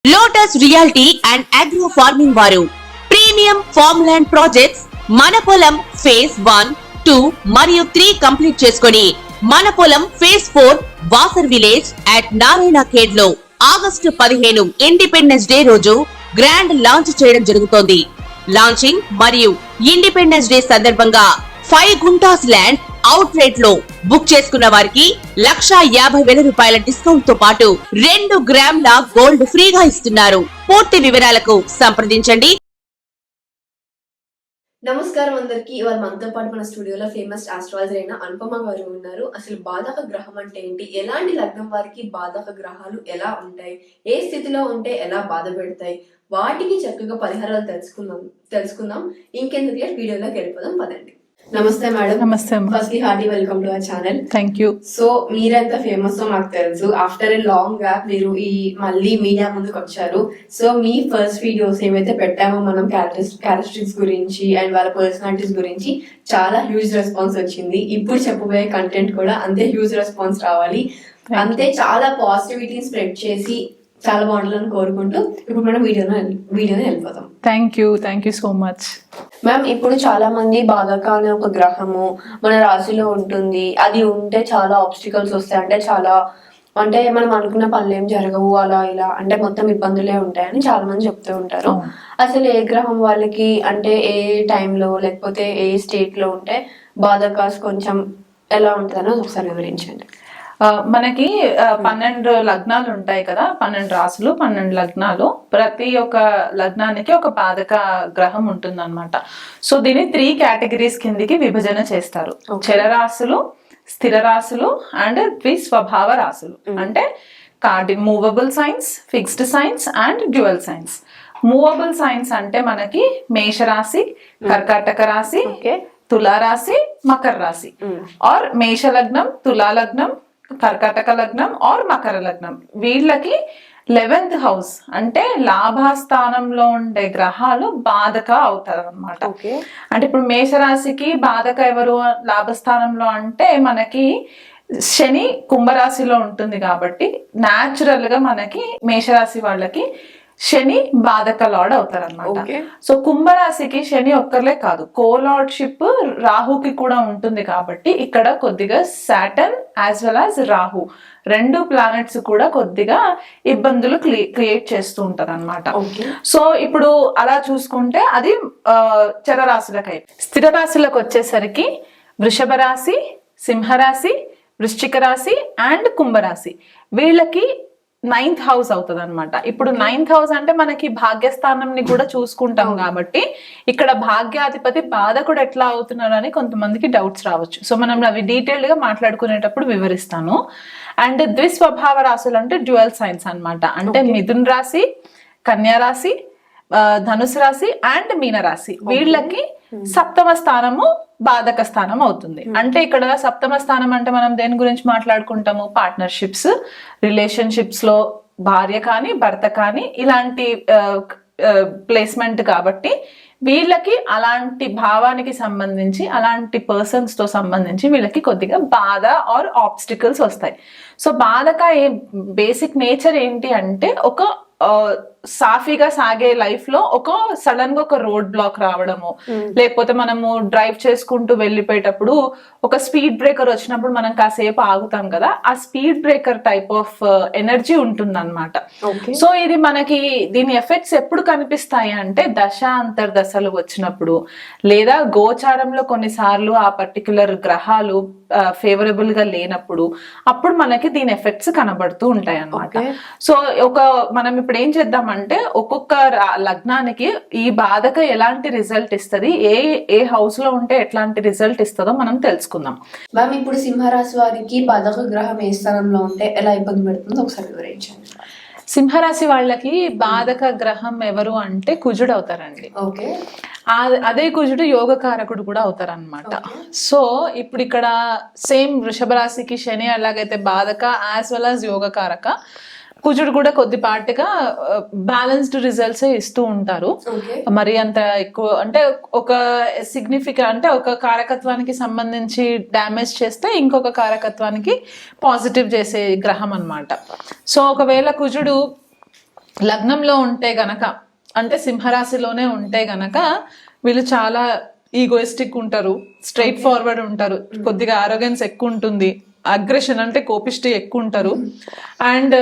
Lotus reality and agro farming వారు premium farm land projects మన పొలం ఫేజ్ 1, 2 మరియు 3 కంప్లీట్ చేసుకొని మన పొలం phase 4 Wasar village at Narayana Khed లో ఆగస్టు 15 ఇండిపెండెన్స్ డే రోజు గ్రాండ్ లాంచ్ చేయడం జరుగుతోంది. లాంచింగ్ మరియు ఇండిపెండెన్స్ డే సందర్భంగా 5 గుంటాస్ ల్యాండ్ అవుట్ రేట్ లో బుక్ చేసుకున్న వారికి 1,50,000 రూపాయల డిస్కౌంట్ తో పాటు 2 గ్రాముల గోల్డ్ ఫ్రీగా ఇస్తున్నారు. పూర్తి వివరాలకు సంప్రదించండి. నమస్కారం అందరికి. ఇవాళ మనతో పాటు మన స్టూడియోలో ఫేమస్ ఆస్ట్రాలజర్ అయిన అనుపమ గారు ఉన్నారు. అసలు బాధక గ్రహం అంటే ఏంటి, ఎలాంటి లగ్నం వారికి బాధక గ్రహాలు ఎలా ఉంటాయి, ఏ స్థితిలో ఉంటే ఎలా బాధ పెడతాయి, వాటికి చక్కగా పరిహారాలు తెలుసుకుందాం. ఇంకెందుకు వీడియోలోకి వెళ్ళిపోదాం, పదండి. నమస్తే మేడం. నమస్తే. First hearty welcome to our channel. Thank you. So మీరెంత ఫేమస్ నాకు తెలుసు. ఆఫ్టర్ ఏ లాంగ్ గ్యాప్ మీరు మళ్ళీ మీడియా ముందుకు వచ్చారు. సో మీ ఫస్ట్ వీడియోస్ ఏవైతే పెట్టామో మనం క్యారెక్టరిస్టిక్స్ గురించి అండ్ వాళ్ళ పర్సనాలిటీస్ గురించి చాలా హ్యూజ్ రెస్పాన్స్ వచ్చింది. ఇప్పుడు చెప్పబోయే కంటెంట్ కూడా అంతే హ్యూజ్ రెస్పాన్స్ రావాలి, అంతే చాలా పాజిటివిటీని స్ప్రెడ్ చేసి చాలా బాగుంటుందని కోరుకుంటూ ఇప్పుడు మనం వీడియోని వెళ్ళిపోతాం. Thank you so much. Ma'am, ఇప్పుడు చాలా మంది బాధక అనే ఒక గ్రహము మన రాశిలో ఉంటుంది, అది ఉంటే చాలా ఆబ్స్టికల్స్ వస్తాయి, అంటే మనం అనుకున్న పనులు ఏం జరగవు, అలా ఇలా అంటే మొత్తం ఇబ్బందులే ఉంటాయని చాలా మంది చెప్తూ ఉంటారు. అసలు ఏ గ్రహం వాళ్ళకి అంటే ఏ టైంలో లేకపోతే ఏ స్టేట్ లో ఉంటే బాధకాస్ కొంచెం ఎలా ఉంటుందని ఒకసారి వివరించండి. మనకి 12 లగ్నాలు ఉంటాయి కదా, 12 రాసులు, 12 లగ్నాలు. ప్రతి ఒక్క లగ్నానికి ఒక బాధక గ్రహం ఉంటుంది అనమాట. సో దీన్ని 3 కేటగిరీస్ కిందికి విభజన చేస్తారు. చరరాశులు, స్థిర రాశులు అండ్ ద్విస్వభావ రాశులు. అంటే movable science, fixed science and dual science. Movable science అంటే మనకి మేషరాశి, కర్కాటక రాశి, తులారాశి, మకర రాశి. ఆర్ మేష లగ్నం, తులా లగ్నం, కర్కాటక లగ్నం ఆర్ మకర లగ్నం. వీళ్ళకి 11th హౌస్ అంటే లాభస్థానంలో ఉండే గ్రహాలు బాధక అవుతారు అనమాట. అంటే ఇప్పుడు మేషరాశికి బాధక ఎవరు లాభస్థానంలో అంటే మనకి శని కుంభరాశిలో ఉంటుంది కాబట్టి న్యాచురల్ గా మనకి మేషరాశి వాళ్ళకి శని బాధక లార్డ్ అవుతారు అనమాట. సో కుంభరాశికి శని ఒక్కర్లే కాదు, కోలార్డ్షిప్ రాహుకి కూడా ఉంటుంది కాబట్టి ఇక్కడ కొద్దిగా Saturn as well as Rahu 2 planets కూడా కొద్దిగా ఇబ్బందులు క్రియేట్ చేస్తూ ఉంటారు అనమాట. సో ఇప్పుడు అలా చూసుకుంటే అది చరరాశులకై. స్థిర రాశులకు వచ్చేసరికి వృషభ రాశి, సింహరాశి, వృశ్చిక రాశి అండ్ కుంభరాశి. వీళ్ళకి 9th హౌస్ అవుతుంది అనమాట. ఇప్పుడు 9th హౌస్ అంటే మనకి భాగ్యస్థానంని కూడా చూసుకుంటాం కాబట్టి ఇక్కడ భాగ్యాధిపతి బాధకుడు ఎట్లా అవుతున్నారు అని కొంతమందికి డౌట్స్ రావచ్చు. సో మనం అవి డీటెయిల్డ్ గా మాట్లాడుకునేటప్పుడు వివరిస్తాను. అండ్ ద్విస్వభావ రాశులు అంటే డ్యూయల్ సైన్స్ అనమాట. అంటే మిథున్ రాశి, కన్యా రాశి, ధనుసు రాశి అండ్ మీనరాశి. వీళ్ళకి 7వ స్థానము బాధక స్థానం అవుతుంది. అంటే ఇక్కడ 7వ స్థానం అంటే మనం దేని గురించి మాట్లాడుకుంటాము, పార్ట్నర్షిప్స్, రిలేషన్షిప్స్ లో భార్య కానీ భర్త కానీ ఇలాంటి ప్లేస్మెంట్ కాబట్టి వీళ్ళకి అలాంటి భావానికి సంబంధించి అలాంటి పర్సన్స్ తో సంబంధించి వీళ్ళకి కొద్దిగా బాధ ఆర్ ఆబ్స్టికల్స్ వస్తాయి. సో బాధక బేసిక్ నేచర్ ఏంటి అంటే ఒక సాఫీగా సాగే లైఫ్ లో ఒక సడన్ గా ఒక రోడ్ బ్లాక్ రావడము, లేకపోతే మనము డ్రైవ్ చేసుకుంటూ వెళ్ళిపోయేటప్పుడు ఒక స్పీడ్ బ్రేకర్ వచ్చినప్పుడు మనం కాసేపు ఆగుతాం కదా, ఆ speed breaker type of energy ఉంటుంది అనమాట. సో ఇది మనకి దీని ఎఫెక్ట్స్ ఎప్పుడు కనిపిస్తాయి అంటే దశ అంతర్దశలు వచ్చినప్పుడు లేదా గోచారంలో కొన్నిసార్లు ఆ పర్టికులర్ గ్రహాలు ఫేవరబుల్ గా లేనప్పుడు అప్పుడు మనకి దీని ఎఫెక్ట్స్ కనబడుతూ ఉంటాయి అన్నమాట. సో మనం ఇప్పుడు ఏం చేద్దామంటే ఒక్కొక్క లగ్నానికి ఈ బాధక ఎలాంటి రిజల్ట్ ఇస్తుంది, ఏ హౌస్ లో ఉంటే ఎట్లాంటి రిజల్ట్ ఇస్తుందో మనం తెలుసుకుందాం. మ్యామ్, ఇప్పుడు సింహరాశి వారికి బాధక గ్రహం ఏ స్థానంలో ఉంటే ఎలా ఇబ్బంది పెడుతుందో ఒకసారి వివరించండి. సింహరాశి వాళ్ళకి బాధక గ్రహం ఎవరు అంటే కుజుడు అవుతారండి. అదే కుజుడు యోగకారకుడు కూడా అవుతారనమాట. సో ఇప్పుడు ఇక్కడ సేమ్ వృషభ రాశికి శని ఎలాగైతే బాధక యాజ్ వెల్ యాజ్ యోగకారక, కుజుడు కూడా కొద్దిపాటిగా బ్యాలెన్స్డ్ రిజల్ట్స్ ఇస్తూ ఉంటారు. మరి అంత ఎక్కువ అంటే ఒక సిగ్నిఫికెంట్ అంటే ఒక కారకత్వానికి సంబంధించి డ్యామేజ్ చేస్తే ఇంకొక కారకత్వానికి పాజిటివ్ చేసే గ్రహం అన్నమాట. సో ఒకవేళ కుజుడు లగ్నంలో ఉంటే గనక, అంటే సింహరాశిలోనే ఉంటే గనక వీళ్ళు చాలా ఈగోయిస్టిక్ ఉంటారు, స్ట్రైట్ ఫార్వర్డ్ ఉంటారు, కొద్దిగా ఆరోగెన్స్ ఎక్కువ ఉంటుంది, అగ్రెషన్ అంటే కోపిష్టి ఎక్కువ ఉంటారు. అండ్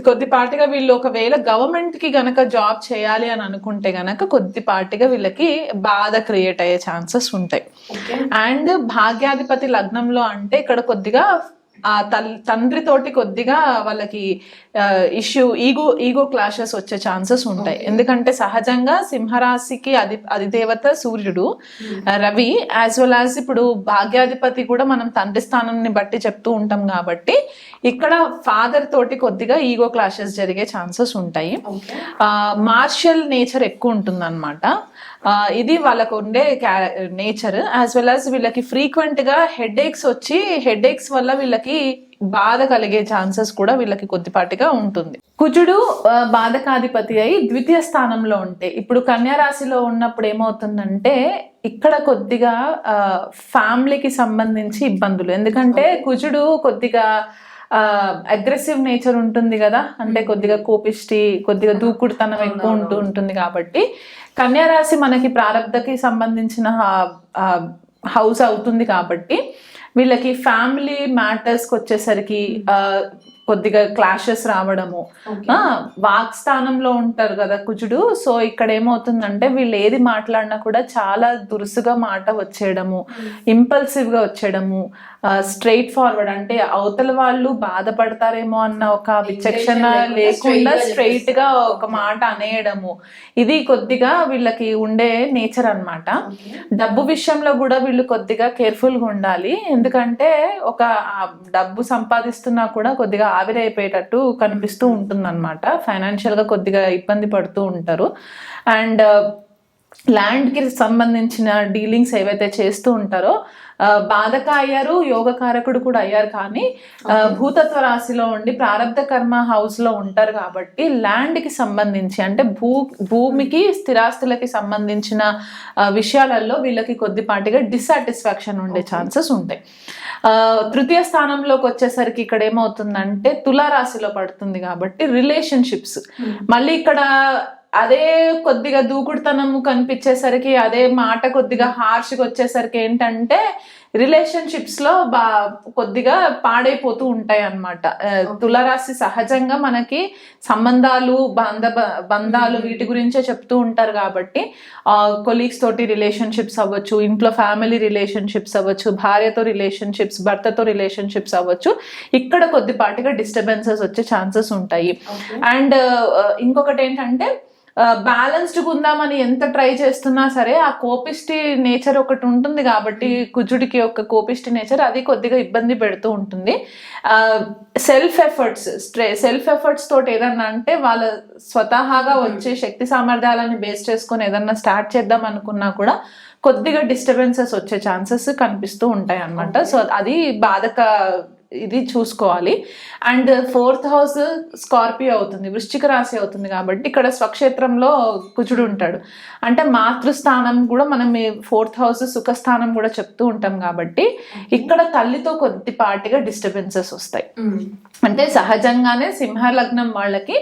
కొద్దిపాటిగా వీళ్ళు ఒకవేళ గవర్నమెంట్ కి గనక జాబ్ చేయాలి అని అనుకుంటే గనక కొద్దిపాటిగా వీళ్ళకి బాధ క్రియేట్ అయ్యే ఛాన్సెస్ ఉంటాయి. అండ్ భాగ్యాధిపతి లగ్నంలో అంటే ఇక్కడ కొద్దిగా ఆ తండ్రితోటి కొద్దిగా వాళ్ళకి ఈగో క్లాషెస్ వచ్చే ఛాన్సెస్ ఉంటాయి. ఎందుకంటే సహజంగా సింహరాశికి అధిదేవత సూర్యుడు, రవి, యాజ్ వెల్ యాజ్ ఇప్పుడు భాగ్యాధిపతి కూడా మనం తండ్రి స్థానాన్ని బట్టి చెప్తూ ఉంటాం కాబట్టి ఇక్కడ ఫాదర్ తోటి కొద్దిగా ఈగో క్లాషెస్ జరిగే ఛాన్సెస్ ఉంటాయి. మార్షల్ నేచర్ ఎక్కువ ఉంటుంది అనమాట. ఇది వాళ్ళకు ఉండే నేచర్. యాజ్ వెల్ యాజ్ వీళ్ళకి ఫ్రీక్వెంట్ గా హెడేక్స్ వచ్చి హెడేక్స్ వల్ల వీళ్ళకి బాధ కలిగే ఛాన్సెస్ కూడా వీళ్ళకి కొద్దిపాటిగా ఉంటుంది. కుజుడు బాధకాధిపతి అయి ద్వితీయ స్థానంలో ఉంటే, ఇప్పుడు కన్యా రాశిలో ఉన్నప్పుడు ఏమవుతుందంటే ఇక్కడ కొద్దిగా ఫ్యామిలీకి సంబంధించి ఇబ్బందులు. ఎందుకంటే కుజుడు కొద్దిగా అగ్రెసివ్ నేచర్ ఉంటుంది కదా, అంటే కొద్దిగా కోపిష్టి, కొద్దిగా దూకుడుతనం ఎక్కువ ఉంటుంది కాబట్టి కన్యా రాశి మనకి ప్రారబ్ధకి సంబంధించిన హౌస్ అవుతుంది కాబట్టి వీళ్ళకి ఫ్యామిలీ మ్యాటర్స్కి వచ్చేసరికి కొద్దిగా క్లాషెస్ రావడము. వాక్ స్థానంలో ఉంటారు కదా కుజుడు, సో ఇక్కడ ఏమవుతుందంటే వీళ్ళు ఏది మాట్లాడినా కూడా చాలా దురుసుగా మాట వచ్చేయడము, ఇంపల్సివ్ గా వచ్చేయడము, స్ట్రైట్ ఫార్వర్డ్, అంటే అవతల వాళ్ళు బాధపడతారేమో అన్న ఒక విచక్షణ లేకుండా స్ట్రైట్ గా ఒక మాట అనేయడము, ఇది కొద్దిగా వీళ్ళకి ఉండే నేచర్ అన్నమాట. డబ్బు విషయంలో కూడా వీళ్ళు కొద్దిగా కేర్ఫుల్ గా ఉండాలి. ఎందుకంటే ఒక డబ్బు సంపాదిస్తున్నా కూడా కొద్దిగా ఆవిరైపోయేటట్టు కనిపిస్తూ ఉంటుంది అనమాట. ఫైనాన్షియల్ గా కొద్దిగా ఇబ్బంది పడుతూ ఉంటారు. అండ్ ల్యాండ్ కి సంబంధించిన డీలింగ్స్ ఏవైతే చేస్తూ ఉంటారో బాధక అయ్యారు, యోగకారకుడు కూడా అయ్యారు. కానీ భూతత్వ రాశిలో ఉండి ప్రారబ్ధ కర్మ హౌస్ లో ఉంటారు కాబట్టి ల్యాండ్ కి సంబంధించి, అంటే భూమికి స్థిరాస్తులకి సంబంధించిన విషయాలలో వీళ్ళకి కొద్దిపాటిగా డిస్సాటిస్ఫాక్షన్ ఉండే ఛాన్సెస్ ఉంటాయి. తృతీయ స్థానంలోకి వచ్చేసరికి ఇక్కడ ఏమవుతుందంటే తులారాశిలో పడుతుంది కాబట్టి రిలేషన్షిప్స్, మళ్ళీ ఇక్కడ అదే కొద్దిగా దూకుడుతనము కనిపించేసరికి, అదే మాట కొద్దిగా హార్ష్గా వచ్చేసరికి ఏంటంటే రిలేషన్షిప్స్ లో కొద్దిగా పాడైపోతూ ఉంటాయి అన్నమాట. తులారాశి సహజంగా మనకి సంబంధాలు, బంధాలు వీటి గురించే చెప్తూ ఉంటారు కాబట్టి కొలీగ్స్ తోటి రిలేషన్షిప్స్ అవ్వచ్చు, ఇంట్లో ఫ్యామిలీ రిలేషన్షిప్స్ అవ్వచ్చు, భార్యతో రిలేషన్షిప్స్, భర్తతో రిలేషన్షిప్స్ అవ్వచ్చు, ఇక్కడ కొద్దిపాటిగా డిస్టర్బెన్సెస్ వచ్చే ఛాన్సెస్ ఉంటాయి. అండ్ ఇంకొకటి ఏంటంటే బ్యాలెన్స్డ్ ఉందామని ఎంత ట్రై చేస్తున్నా సరే ఆ కోపిష్టి నేచర్ ఒకటి ఉంటుంది కాబట్టి కుజుడికి ఒక కోపిష్టి నేచర్, అది కొద్దిగా ఇబ్బంది పెడుతూ ఉంటుంది. సెల్ఫ్ ఎఫర్ట్స్ తోటి ఏదన్నా అంటే వాళ్ళ స్వతహాగా వచ్చే శక్తి సామర్థ్యాలని బేస్ చేసుకొని ఏదన్నా స్టార్ట్ చేద్దాం అనుకున్నా కూడా కొద్దిగా డిస్టర్బెన్సెస్ వచ్చే ఛాన్సెస్ కనిపిస్తూ ఉంటాయి అన్నమాట. సో అది బాధక ఇది చూసుకోవాలి. అండ్ 4th హౌస్ స్కార్పియో అవుతుంది, వృశ్చిక రాశి అవుతుంది కాబట్టి ఇక్కడ స్వక్షేత్రంలో కుజుడు ఉంటాడు. అంటే మాతృస్థానం కూడా మనం 4th హౌస్ సుఖస్థానం కూడా చెప్తూ ఉంటాం కాబట్టి ఇక్కడ తల్లితో కొద్దిపాటిగా డిస్టర్బెన్సెస్ వస్తాయి. అంటే సహజంగానే సింహ లగ్నం వాళ్ళకి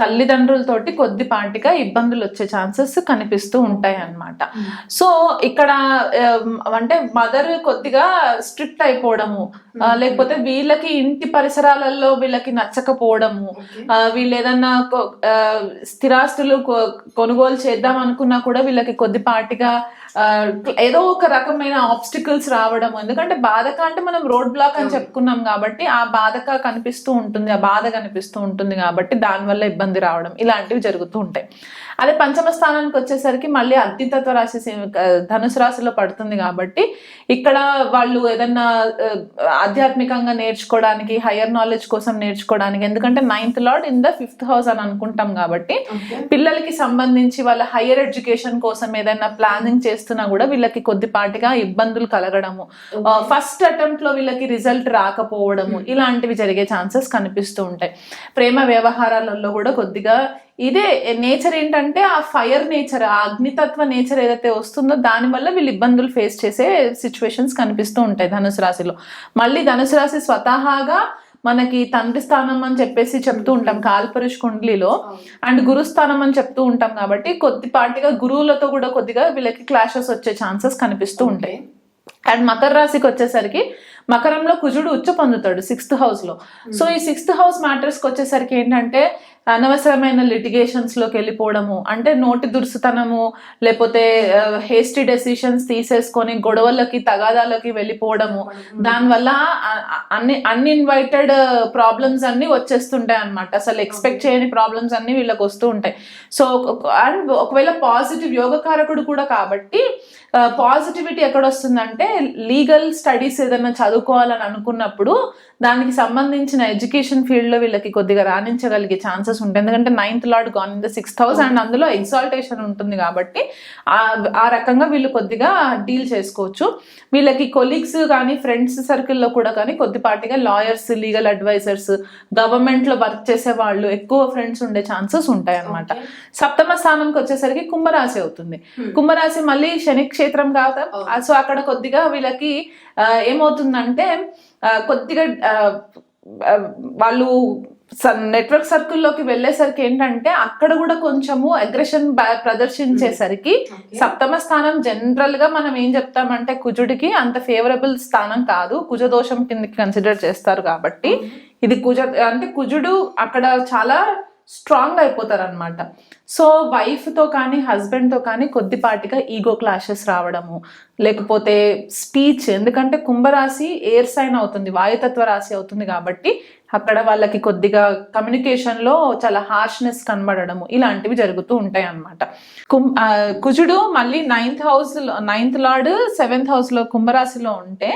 తల్లిదండ్రులతోటి కొద్దిపాటిగా ఇబ్బందులు వచ్చే ఛాన్సెస్ కనిపిస్తూ ఉంటాయి అన్నమాట. సో ఇక్కడ అంటే మదర్ కొద్దిగా స్ట్రిక్ట్ అయిపోవడము, లేకపోతే వీళ్ళకి ఇంటి పరిసరాలలో వీళ్ళకి నచ్చకపోవడము, వీళ్ళు ఏదన్నా స్థిరాస్తులు కొనుగోలు చేద్దాం అనుకున్నా కూడా వీళ్ళకి కొద్దిపాటిగా ఏదో ఒక రకమైన ఆబ్స్టికల్స్ రావడం. ఎందుకంటే బాధక అంటే మనం రోడ్ బ్లాక్ అని చెప్పుకున్నాం కాబట్టి ఆ బాధక కనిపిస్తూ ఉంటుంది, ఆ బాధ కనిపిస్తూ ఉంటుంది కాబట్టి దానివల్ల ఇబ్బంది రావడం ఇలాంటివి జరుగుతూ ఉంటాయి. అదే పంచమ స్థానానికి వచ్చేసరికి మళ్ళీ అగ్నితత్వ రాశి ధనుసు రాశిలో పడుతుంది కాబట్టి ఇక్కడ వాళ్ళు ఏదన్నా ఆధ్యాత్మికంగా నేర్చుకోవడానికి, హయ్యర్ నాలెడ్జ్ కోసం నేర్చుకోవడానికి, ఎందుకంటే 9th lord in the 5th house అని అనుకుంటాం కాబట్టి పిల్లలకి సంబంధించి వాళ్ళ హయ్యర్ ఎడ్యుకేషన్ కోసం ఏదైనా ప్లానింగ్ చేస్తున్నా కూడా వీళ్ళకి కొద్దిపాటిగా ఇబ్బందులు కలగడము, ఫస్ట్ అటెంప్ట్ లో వీళ్ళకి రిజల్ట్ రాకపోవడము, ఇలాంటివి జరిగే ఛాన్సెస్ కనిపిస్తూ ఉంటాయి. ప్రేమ వ్యవహారాలలో కూడా కొద్దిగా ఇదే నేచర్ ఏంటంటే ఆ ఫైర్ నేచర్, ఆ అగ్నితత్వ నేచర్ ఏదైతే వస్తుందో దానివల్ల వీళ్ళు ఇబ్బందులు ఫేస్ చేసే సిచ్యువేషన్స్ కనిపిస్తూ ఉంటాయి ధనుసు రాశిలో. మళ్ళీ ధనుసు రాశి స్వతహాగా మనకి తండ్రి స్థానం అని చెప్పేసి చెప్తూ ఉంటాం కాల్పరుష్ కుండలిలో, అండ్ గురుస్థానం అని చెప్తూ ఉంటాం కాబట్టి కొద్దిపాటిగా గురువులతో కూడా కొద్దిగా వీళ్ళకి క్లాషెస్ వచ్చే ఛాన్సెస్ కనిపిస్తూ ఉంటాయి. అండ్ మకర రాశికి వచ్చేసరికి మకరంలో కుజుడు ఉచ్చ పొందుతాడు 6th house లో. సో ఈ 6th house మ్యాటర్స్ కి వచ్చేసరికి ఏంటంటే అనవసరమైన లిటిగేషన్స్ లోకి వెళ్ళిపోవడము, అంటే నోటి దురుసుతనము, లేకపోతే హేస్టీ డెసిషన్స్ తీసేసుకొని గొడవలకి తగాదాలకి వెళ్ళిపోవడము, దానివల్ల అన్ఇన్వైటెడ్ ప్రాబ్లమ్స్ అన్ని వచ్చేస్తుంటాయి అనమాట. అసలు ఎక్స్పెక్ట్ చేయని ప్రాబ్లమ్స్ అన్ని వీళ్ళకి వస్తూ ఉంటాయి. సో అండ్ ఒకవేళ పాజిటివ్ యోగకారకుడు కూడా కాబట్టి పాజిటివిటీ ఎక్కడ వస్తుందంటే లీగల్ స్టడీస్ ఏదైనా చదువుకోవాలని అనుకున్నప్పుడు దానికి సంబంధించిన ఎడ్యుకేషన్ ఫీల్డ్ లో వీళ్ళకి కొద్దిగా రాణించగలిగే ఛాన్సెస్ ఉంటాయి. ఎందుకంటే 9th Lord gone in the 6th house and అందులో ఎగ్జాల్టేషన్ ఉంటుంది కాబట్టి ఆ రకంగా వీళ్ళు కొద్దిగా డీల్ చేసుకోవచ్చు. వీళ్ళకి కొలీగ్స్ కానీ ఫ్రెండ్స్ సర్కిల్లో కూడా కానీ కొద్దిపాటిగా లాయర్స్, లీగల్ అడ్వైజర్స్, గవర్నమెంట్ లో వర్క్ చేసే వాళ్ళు ఎక్కువ ఫ్రెండ్స్ ఉండే ఛాన్సెస్ ఉంటాయి అనమాట. 7వ స్థానంకి వచ్చేసరికి కుంభరాశి అవుతుంది. కుంభరాశి మళ్ళీ శని క్షేత్రం కాదు. సో అక్కడ కొద్దిగా వీళ్ళకి ఏమవుతుందంటే కొద్దిగా వాళ్ళు నెట్వర్క్ సర్కిల్లోకి వెళ్ళేసరికి ఏంటంటే అక్కడ కూడా కొంచెము అగ్రెషన్ ప్రదర్శించేసరికి 7వ స్థానం జనరల్ గా మనం ఏం చెప్తామంటే కుజుడికి అంత ఫేవరబుల్ స్థానం కాదు, కుజదోషం కిందకి కన్సిడర్ చేస్తారు కాబట్టి ఇది కుజుడు అక్కడ చాలా స్ట్రాంగ్ అయిపోతారు అనమాట. సో వైఫ్ తో కానీ హస్బెండ్ తో కానీ కొద్దిపాటిగా ఈగో క్లాషెస్ రావడము, లేకపోతే స్పీచ్, ఎందుకంటే కుంభరాశి ఎయిర్ సైన్ అవుతుంది, వాయుతత్వ రాశి అవుతుంది కాబట్టి అక్కడ వాళ్ళకి కొద్దిగా కమ్యూనికేషన్ లో చాలా హార్ష్నెస్ కనబడము ఇలాంటివి జరుగుతూ ఉంటాయి అన్నమాట. కుజుడు మళ్ళీ 9th Lord 7th house లో కుంభరాశిలో ఉంటే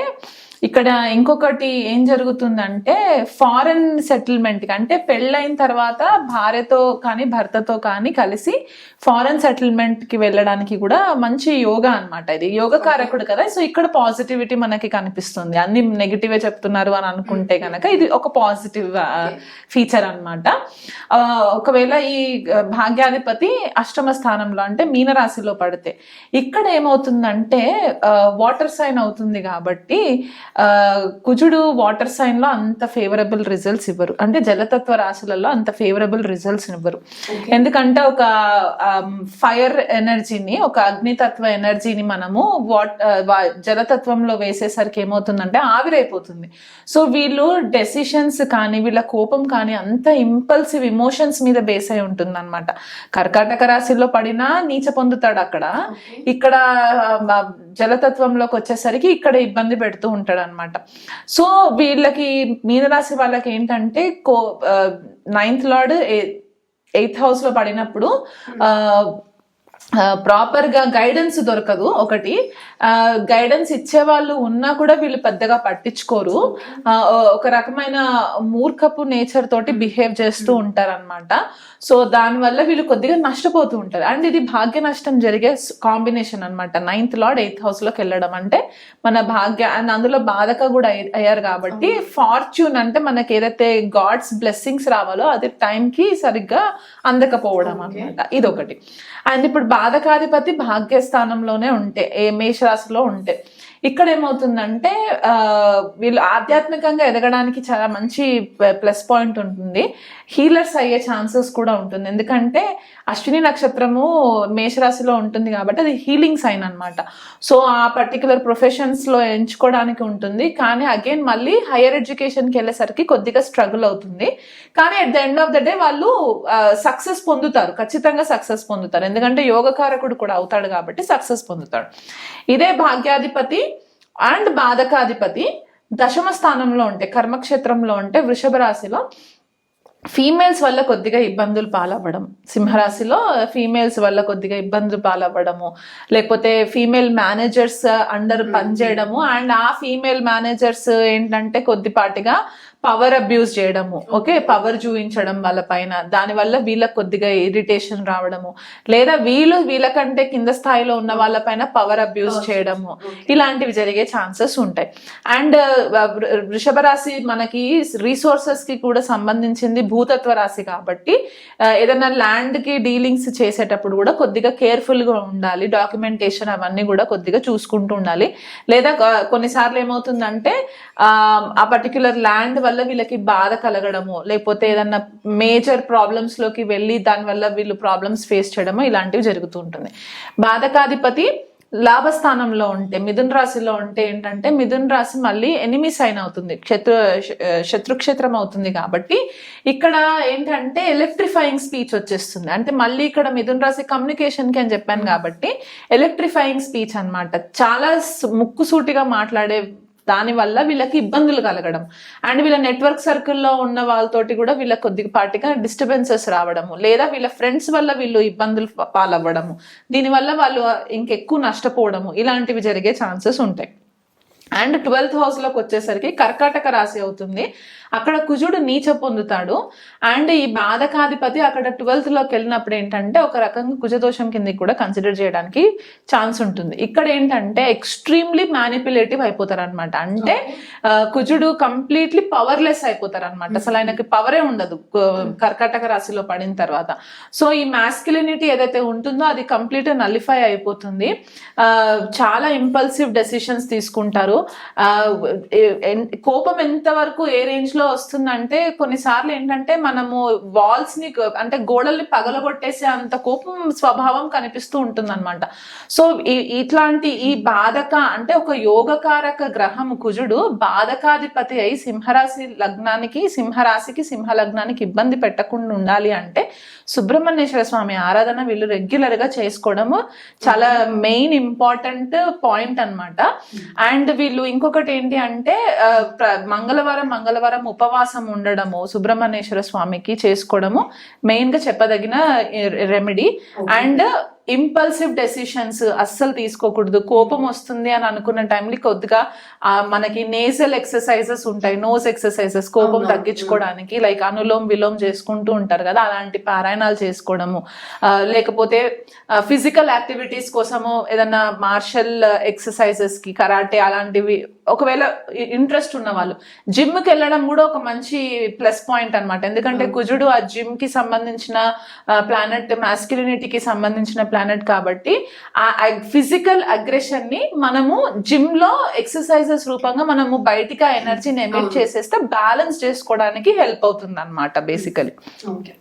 ఇక్కడ ఇంకొకటి ఏం జరుగుతుందంటే ఫారెన్ సెటిల్మెంట్ కి, అంటే పెళ్ళైన తర్వాత భార్యతో కానీ భర్తతో కానీ కలిసి ఫారెన్ సెటిల్మెంట్ కి వెళ్ళడానికి కూడా మంచి యోగా అన్నమాట. ఇది యోగ కారకుడు కదా. సో ఇక్కడ పాజిటివిటీ మనకి కనిపిస్తుంది. అన్ని నెగిటివే చెప్తున్నారు అని అనుకుంటే కనుక ఇది ఒక పాజిటివ్ ఫీచర్ అన్నమాట. ఒకవేళ ఈ భాగ్యాధిపతి 8వ స్థానంలో అంటే మీనరాశిలో పడితే ఇక్కడ ఏమవుతుందంటే వాటర్ సైన్ అవుతుంది కాబట్టి కుజుడు వాటర్ సైన్ లో అంత ఫేవరబుల్ రిజల్ట్స్ ఇవ్వరు, అంటే జలతత్వ రాశులలో అంత ఫేవరబుల్ రిజల్ట్స్ ఇవ్వరు. ఎందుకంటే ఒక ఫైర్ ఎనర్జీని, ఒక అగ్నితత్వ ఎనర్జీని మనము జలతత్వంలో వేసేసరికి ఏమవుతుందంటే ఆవిరైపోతుంది. సో వీళ్ళు డెసిషన్స్ కానీ వీళ్ళ కోపం కానీ అంత ఇంపల్సివ్ ఇమోషన్స్ మీద బేస్ అయి ఉంటుంది అనమాట. కర్కాటక రాశిలో పడినా నీచ పొందుతాడు అక్కడ, ఇక్కడ జలతత్వంలోకి వచ్చేసరికి ఇక్కడ ఇబ్బంది పెడుతూ ఉంటాడు అనమాట. సో వీళ్ళకి మీనరాశి వాళ్ళకి ఏంటంటే 9th Lord 8th house లో పడినప్పుడు ప్రాపర్ గా గైడెన్స్ దొరకదు. ఒకటి గైడెన్స్ ఇచ్చే వాళ్ళు ఉన్నా కూడా వీళ్ళు పెద్దగా పట్టించుకోరు, ఒక రకమైన మూర్ఖపు నేచర్ తోటి బిహేవ్ చేస్తూ ఉంటారు అనమాట. సో దానివల్ల వీళ్ళు కొద్దిగా నష్టపోతూ ఉంటారు. అండ్ ఇది భాగ్య నష్టం జరిగే కాంబినేషన్ అనమాట. 9th Lord 8th house లోకి వెళ్ళడం అంటే మన భాగ్య, అండ్ అందులో బాధక కూడా అయ్యారు కాబట్టి ఫార్చ్యూన్ అంటే మనకి ఏదైతే గాడ్స్ బ్లెస్సింగ్స్ రావాలో అది టైంకి సరిగ్గా అందకపోవడం అనమాట. ఇదొకటి. అండ్ ఇప్పుడు బాధకాధిపతి భాగ్యస్థానంలోనే ఉంటే మేషరాశిలో ఉంటే ఇక్కడ ఏమవుతుందంటే వీళ్ళు ఆధ్యాత్మికంగా ఎదగడానికి చాలా మంచి ప్లస్ పాయింట్ ఉంటుంది. హీలర్స్ అయ్యే ఛాన్సెస్ కూడా ఉంటుంది, ఎందుకంటే అశ్విని నక్షత్రము మేషరాశిలో ఉంటుంది కాబట్టి అది హీలింగ్ సైన్ అనమాట. సో ఆ పర్టికులర్ ప్రొఫెషన్స్ లో ఎంచుకోవడానికి ఉంటుంది. కానీ అగైన్ మళ్ళీ హైయర్ ఎడ్యుకేషన్కి వెళ్ళేసరికి కొద్దిగా స్ట్రగుల్ అవుతుంది. కానీ at the end of the day వాళ్ళు సక్సెస్ పొందుతారు, ఖచ్చితంగా సక్సెస్ పొందుతారు, ఎందుకంటే యోగకారకుడు కూడా అవుతాడు కాబట్టి సక్సెస్ పొందుతాడు. ఇదే భాగ్యాధిపతి అండ్ బాధకాధిపతి 10వ స్థానంలో ఉంటే, కర్మక్షేత్రంలో ఉంటే వృషభ రాశిలో ఫీమేల్స్ వల్ల కొద్దిగా ఇబ్బందులు పాలవ్వడం, సింహరాశిలో ఫీమేల్స్ వల్ల కొద్దిగా ఇబ్బందులు పాలవ్వడము, లేకపోతే ఫీమేల్ మేనేజర్స్ అండర్ పనిచేయడము, అండ్ ఆ ఫీమేల్ మేనేజర్స్ ఏంటంటే కొద్దిపాటిగా పవర్ అబ్యూస్ చేయడము, ఓకే, పవర్ చూపించడం వాళ్ళ పైన, దానివల్ల వీళ్ళకి కొద్దిగా ఇరిటేషన్ రావడము, లేదా వీళ్ళకంటే కింద స్థాయిలో ఉన్న వాళ్ళ పైన పవర్ అబ్యూస్ చేయడము, ఇలాంటివి జరిగే ఛాన్సెస్ ఉంటాయి. అండ్ వృషభ రాశి మనకి రీసోర్సెస్ కి కూడా సంబంధించింది భూతత్వ రాశి కాబట్టి ఏదైనా ల్యాండ్ కి డీలింగ్స్ చేసేటప్పుడు కూడా కొద్దిగా కేర్ఫుల్ గా ఉండాలి, డాక్యుమెంటేషన్ అవన్నీ కూడా కొద్దిగా చూసుకుంటూ ఉండాలి. లేదా కొన్నిసార్లు ఏమవుతుందంటే ఆ పర్టిక్యులర్ ల్యాండ్ వల్ల వీళ్ళకి బాధ కలగడము, లేకపోతే ఏదన్నా మేజర్ ప్రాబ్లమ్స్ లోకి వెళ్ళి దానివల్ల వీళ్ళు ప్రాబ్లమ్స్ ఫేస్ చేయడము ఇలాంటివి జరుగుతూ ఉంటుంది. బాధకాధిపతి లాభస్థానంలో ఉంటే, మిథున రాశిలో ఉంటే ఏంటంటే మిథున రాశి మళ్ళీ ఎనిమి సైన్ అవుతుంది, శత్రుక్షేత్రం అవుతుంది. కాబట్టి ఇక్కడ ఏంటంటే ఎలక్ట్రిఫైయింగ్ స్పీచ్ వచ్చేస్తుంది. అంటే మళ్ళీ ఇక్కడ మిథున రాశి కమ్యూనికేషన్ కి అని చెప్పాను కాబట్టి ఎలక్ట్రిఫైయింగ్ స్పీచ్ అన్నమాట. చాలా ముక్కుసూటిగా మాట్లాడే దాని వల్ల వీళ్ళకి ఇబ్బందులు కలగడం, అండ్ వీళ్ళ నెట్వర్క్ సర్కిల్లో ఉన్న వాళ్ళతోటి కూడా వీళ్ళకి కొద్దిపాటిగా డిస్టర్బెన్సెస్ రావడము, లేదా వీళ్ళ ఫ్రెండ్స్ వల్ల వీళ్ళు ఇబ్బందులు పాలవ్వడము, దీనివల్ల వాళ్ళు ఇంకెక్కువ నష్టపోవడము, ఇలాంటివి జరిగే ఛాన్సెస్ ఉంటాయి. అండ్ 12th హౌస్ లోకి వచ్చేసరికి కర్కాటక రాశి అవుతుంది. అక్కడ కుజుడు నీచ పొందుతాడు. అండ్ ఈ బాధకాధిపతి అక్కడ 12th లోకి వెళ్ళినప్పుడు ఏంటంటే ఒక రకంగా కుజదోషం కిందకి కూడా కన్సిడర్ చేయడానికి ఛాన్స్ ఉంటుంది. ఇక్కడ ఏంటంటే ఎక్స్ట్రీమ్లీ మ్యానిపులేటివ్ అయిపోతారు అనమాట. అంటే కుజుడు కంప్లీట్లీ పవర్లెస్ అయిపోతారు అనమాట. అసలు ఆయనకి పవరే ఉండదు కర్కాటక రాశిలో పడిన తర్వాత. సో ఈ మాస్కులినిటీ ఏదైతే ఉంటుందో అది కంప్లీట్ నలిఫై అయిపోతుంది. చాలా ఇంపల్సివ్ డెసిషన్స్ తీసుకుంటారు. కోపం ఎంత వరకు ఏ రేంజ్ లో వస్తుందంటే కొన్నిసార్లు ఏంటంటే మనము వాల్స్ ని అంటే గోడల్ని పగలగొట్టేసే అంత కోపం స్వభావం కనిపిస్తూ ఉంటుంది అనమాట. సో ఇట్లాంటి ఈ బాధక అంటే ఒక యోగకారక గ్రహం కుజుడు బాధకాధిపతి అయి సింహరాశికి సింహ లగ్నానికి ఇబ్బంది పెట్టకుండా ఉండాలి అంటే సుబ్రహ్మణ్యేశ్వర స్వామి ఆరాధన వీళ్ళు రెగ్యులర్ గా చేసుకోవడము చాలా మెయిన్ ఇంపార్టెంట్ పాయింట్ అన్నమాట. అండ్ వీళ్ళు ఇంకొకటి ఏంటి అంటే మంగళవారం ఉపవాసం ఉండడము, సుబ్రహ్మణ్యేశ్వర స్వామికి చేసుకోవడము మెయిన్ గా చెప్పదగిన రెమెడీ. అండ్ ఇంపల్సివ్ డెసిషన్స్ అస్సలు తీసుకోకూడదు. కోపం వస్తుంది అని అనుకున్న టైంలో కొద్దిగా మనకి నేజల్ ఎక్సర్సైజెస్ ఉంటాయి, నోస్ ఎక్సర్సైజెస్ కోపం తగ్గించుకోవడానికి, లైక్ అనులోమ్ విలోమ్ చేసుకుంటూ ఉంటారు కదా, అలాంటి పారాయణాలు చేసుకోవడము, లేకపోతే ఫిజికల్ యాక్టివిటీస్ కోసము ఏదన్నా మార్షల్ ఎక్సర్సైజెస్ కి కరాటే అలాంటివి ఒకవేళ ఇంట్రెస్ట్ ఉన్న వాళ్ళు జిమ్ కి వెళ్ళడం కూడా ఒక మంచి ప్లస్ పాయింట్ అన్నమాట. ఎందుకంటే కుజుడు ఆ జిమ్ కి సంబంధించిన ప్లానెట్, మాస్కులినిటీకి సంబంధించిన ప్లానెట్ కాబట్టి ఆ ఫిజికల్ అగ్రెషన్ ని మనము జిమ్ లో ఎక్సర్సైజెస్ రూపంగా మనము బయటికి ఆ ఎనర్జీని ఎమిట్ చేసేస్తే బ్యాలెన్స్ చేసుకోవడానికి హెల్ప్ అవుతుంది అన్నమాట బేసికలీ. ఓకే,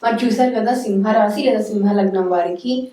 మరి చూసారు కదా సింహరాశి లేదా సింహ లగ్నం వారికి